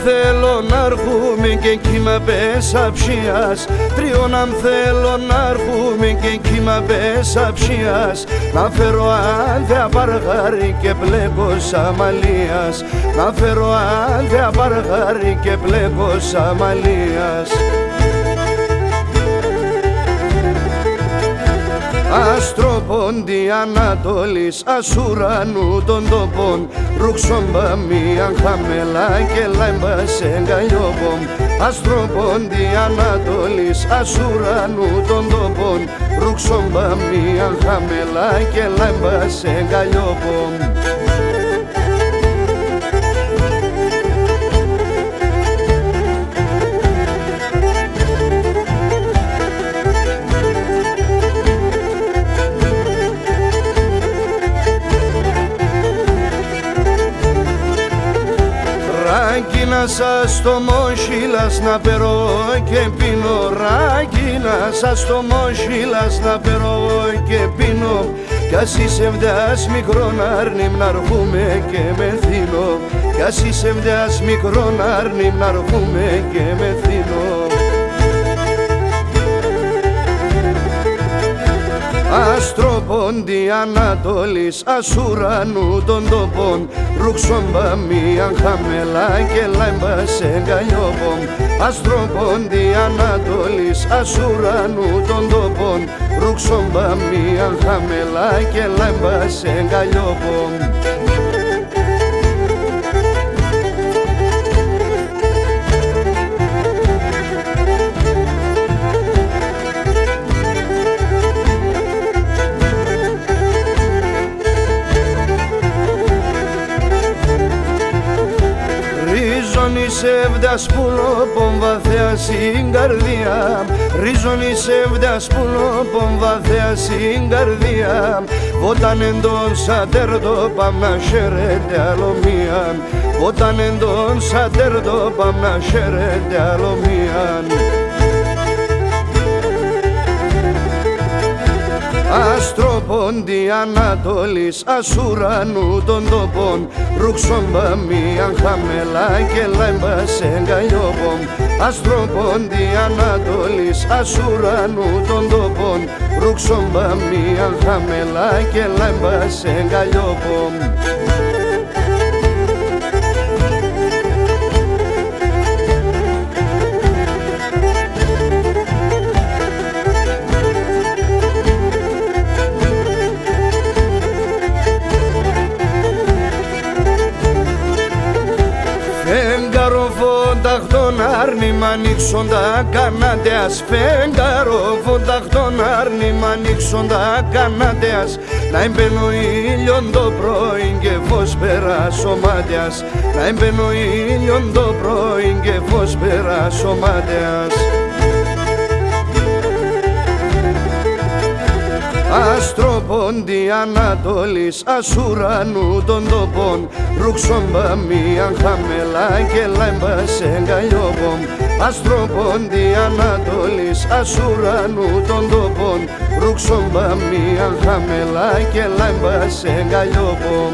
θέλω να έρχομαι και κύμα πεσαψίας, τριών αν θέλω να έρχομαι και κύμα πεσαψίας, να φέρω άλθια παργάρι και πλέκος αμαλίας, να φέρω άλθια παργάρι και πλέκος αμαλίας. Αστροπόντι Ανατολής, ασουρανού των τοπών, ρουξόμπα μίαν χαμελά και λάμπα σε γκαλιόπομ. Αστροπόντι Ανατολής, ασουρανού των τοπών, ρουξόμπα μίαν χαμελά και λάμπα σε γκαλιόπομ. Ράκινα στο μόχυλας να περώ και πίνω, ράκινα στο μόχυλας να περώ και πίνω, κι ας είσαι μδιάς μικρόν αρνήμ να ρχούμε και μεθύνω, κι ας είσαι μδιάς μικρόν αρνήμ να ρχούμε και μεθύνω. Αστροπόντι Ανατολής, ασουρανού των τοπών, ρουξόμπα μίαν χαμελά και λάμπα σε γκαλιόπομ. Αστροπόντι Ανατολής, ασουρανού των τοπών, ρουξόμπα μίαν χαμελά και λάμπα σε γκαλιόπομ. Ρίζονι σεύδας πουλόπον βαθιά στην καρδιά, ρίζονι σεύδας πουλόπον βαθιά στην καρδιά, όταν εντόν σατέρδο παμ να χαίρεται άλλο μία, όταν εντόν σατέρδο παμ να χαίρεται άλλο μία. Αστροπόντι Ανατολής, ασουρανού των τοπών, ρουξόμπα μίαν χαμελά και λάμπα σε γκαλιόπομ. Αστροπόντι Ανατολής, ασουρανού των τοπών, ρουξόμπα μίαν χαμελά και λάμπα σε γκαλιόπομ. Φεγγάρο φονταχτών άρνημα ανοίξοντα κανάντεας, φεγγάρο φονταχτών άρνημα ανοίξοντα κανάντεας, να εμπαίνω ήλιον το πρωί και φως περάσω μάτιας, να εμπαίνω ήλιον το πρωί και φως περάσω μάτιας. Αστροπόντι Ανατολής, ασουρανού των τοπών, ρουξόμπα μίαν χαμελά και λάμπα σε γκαλιόπομ. Αστροπόντι Ανατολής, ασουρανού των τοπών, ρουξόμπα μίαν χαμελά και λάμπα σε γκαλιόπομ.